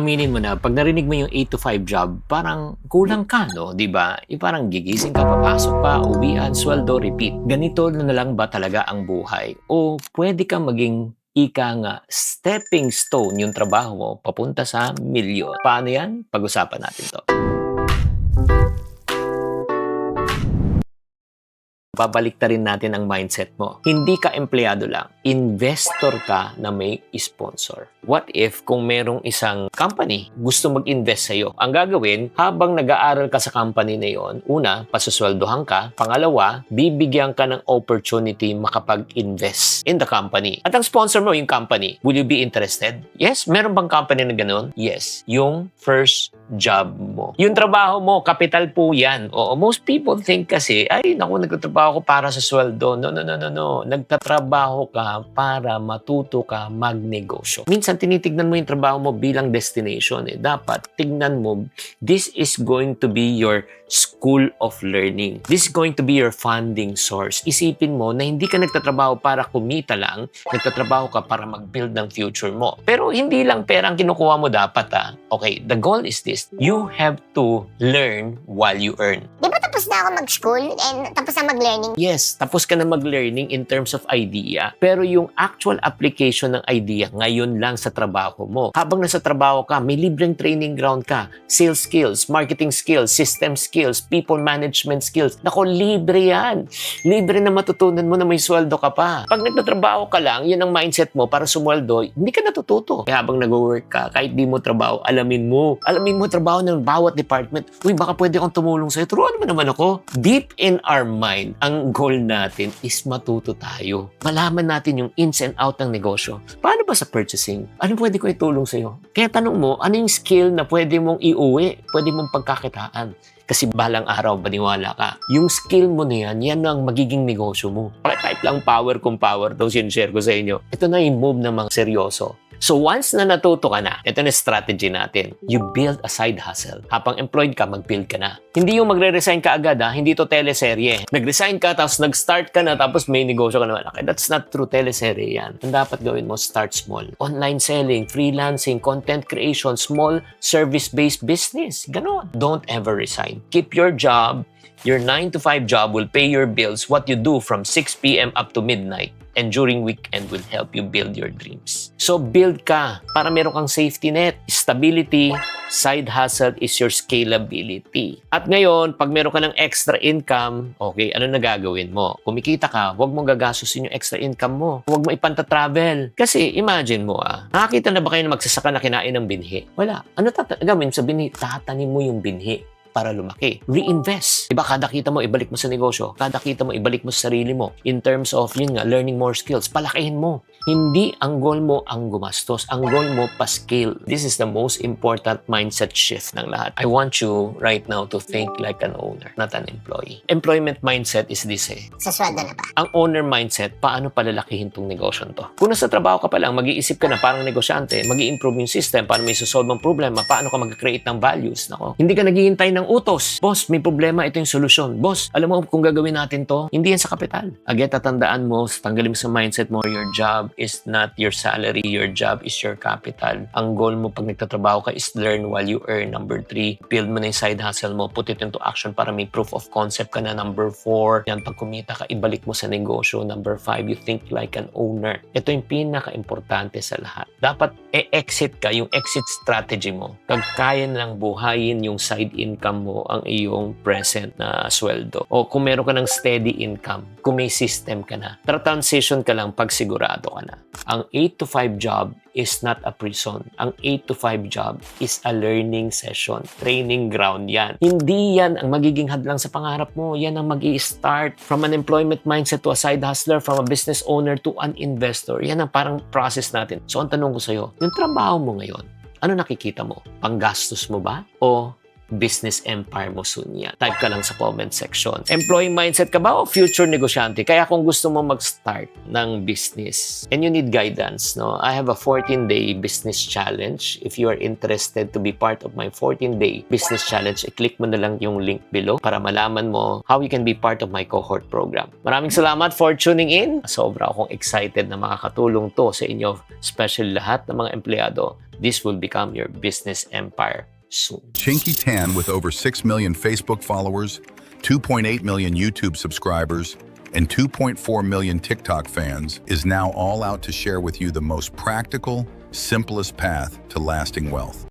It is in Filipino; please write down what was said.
aminin mo na, pag narinig mo yung 8 to 5 job, parang kulang ka, no? Di ba? Parang gigising ka, papasok pa, uwian, sweldo, repeat. Ganito na lang ba talaga ang buhay? O pwede kang maging nga, stepping stone yung trabaho mo papunta sa milyon. Paano yan? Pag-usapan natin to. Babaliktarin natin ang mindset mo. Hindi ka empleyado lang. Investor ka na may sponsor. What if kung merong isang company gusto mag-invest sa'yo? Ang gagawin, habang nag-aaral ka sa company na yon, una, pasusweldohan ka. Pangalawa, bibigyan ka ng opportunity makapag-invest in the company. At ang sponsor mo, yung company. Will you be interested? Yes. Meron bang company na ganun? Yes. Yung first job mo. Yung trabaho mo, kapital po yan. Oo, most people think kasi, ay, naku, nagtatrabaho ko para sa sweldo. No. Nagtatrabaho ka para matuto ka magnegosyo. Minsan, tinitignan mo yung trabaho mo bilang destination. Dapat, tignan mo, this is going to be your school of learning. This is going to be your funding source. Isipin mo na hindi ka nagtatrabaho para kumita lang, nagtatrabaho ka para mag-build ng future mo. Pero hindi lang pera ang kinukuha mo dapat. Okay, the goal is this. You have to learn while you earn. Di ba tapos na ako mag-school and tapos na mag-learning? Yes, tapos ka na mag-learning in terms of idea. Pero yung actual application ng idea ngayon lang sa trabaho mo. Habang nasa trabaho ka, may libreng training ground ka. Sales skills, marketing skills, system skills, people management skills. Nako, libre yan. Libre na matutunan mo na may sweldo ka pa. Pag nagtatrabaho ka lang, yun ang mindset mo para sumweldo, hindi ka natututo. Kaya habang nag-work ka, kahit di mo trabaho, alamin mo trabaho ng bawat department. Uy, baka pwede akong tumulong sa'yo. Turuan mo naman ako. Deep in our mind, ang goal natin is matuto tayo. Malaman natin yung ins and out ng negosyo. Paano ba sa purchasing? Ano pwede ko itulong sa'yo? Kaya tanong mo, ano yung skill na pwede mong iuwi? Pwede mong pagkakitaan? Kasi balang araw, baniwala ka. Yung skill mo na yan, yan ang magiging negosyo mo. Type lang power kung power daw share ko sa inyo. Ito na yung move ng mga seryoso. So once na natuto ka na, ito na strategy natin. You build a side hustle. Habang employed ka, mag-build ka na. Hindi yung magre-resign ka agad hindi to teleserye. Nag-resign ka, tapos nag-start ka na, tapos may negosyo ka naman. Okay, that's not true teleserye yan. Ang dapat gawin mo, start small. Online selling, freelancing, content creation, small service-based business. Ganon. Don't ever resign. Keep your job. Your 9 to 5 job will pay your bills. What you do from 6 p.m. up to midnight and during weekend will help you build your dreams. So build ka para meron kang safety net, stability, side hustle is your scalability. At ngayon, pag meron ka ng extra income, okay, ano na gagawin mo? Kumikita ka, huwag mong gagastusin yung extra income mo. Huwag mo ipanta-travel. Kasi imagine mo nakakita na ba kayo na magsasaka na kinain ng binhi? Wala. Ano gagawin sa binhi? Tatanim mo yung binhi para lumaki. Reinvest. Diba, kada kita mo, ibalik mo sa negosyo. Kada kita mo, ibalik mo sa sarili mo. In terms of, learning more skills. Palakihin mo. Hindi ang goal mo ang gumastos. Ang goal mo pa-scale. This is the most important mindset shift ng lahat. I want you right now to think like an owner, not an employee. Employment mindset is this Sa sweldo na ba? Ang owner mindset, paano palalakihin tong negosyo to? Kung nasa trabaho ka pa lang, mag-iisip ka na parang negosyante, mag-i-improve yung system, paano may susolve ang problema, paano ka mag-create ng values. Nako. Hindi ka naghihintay ng utos. Boss, may problema, ito yung solusyon. Boss, alam mo kung gagawin natin to, hindi yan sa kapital. Again, tatandaan mo, tanggalin mo sa mindset mo, your job is not your salary, your job is your capital. Ang goal mo pag nagtatrabaho ka is learn while you earn. Number 3, build mo na yung side hustle mo, put it into action para may proof of concept ka na. Number 4, yan, pag kumita ka, ibalik mo sa negosyo. Number 5, you think like an owner. Ito yung pinaka-importante sa lahat. Dapat exit ka, yung exit strategy mo. Pag kaya lang buhayin yung side income mo, ang iyong present na sweldo. O kung meron ka ng steady income, kung may system ka na, transition ka lang pag sigurado ka na. Ang 8 to 5 job is not a prison. Ang 8 to 5 job is a learning session. Training ground yan. Hindi yan ang magiging hadlang sa pangarap mo. Yan ang mag-i-start from an employment mindset to a side hustler, from a business owner to an investor. Yan ang parang process natin. So, ang tanong ko sa'yo, yung trabaho mo ngayon, ano nakikita mo? Panggastos mo ba? O business empire mo soon yan. Type ka lang sa comment section. Employee mindset ka ba o future negosyante? Kaya kung gusto mo mag-start ng business and you need guidance, no? I have a 14-day business challenge. If you are interested to be part of my 14-day business challenge, i-click mo na lang yung link below para malaman mo how you can be part of my cohort program. Maraming salamat for tuning in. Sobra akong excited na makakatulong to sa inyo, especially lahat ng mga empleyado. This will become your business empire soon. Chinky Tan, with over 6 million Facebook followers, 2.8 million YouTube subscribers, and 2.4 million TikTok fans, is now all out to share with you the most practical, simplest path to lasting wealth.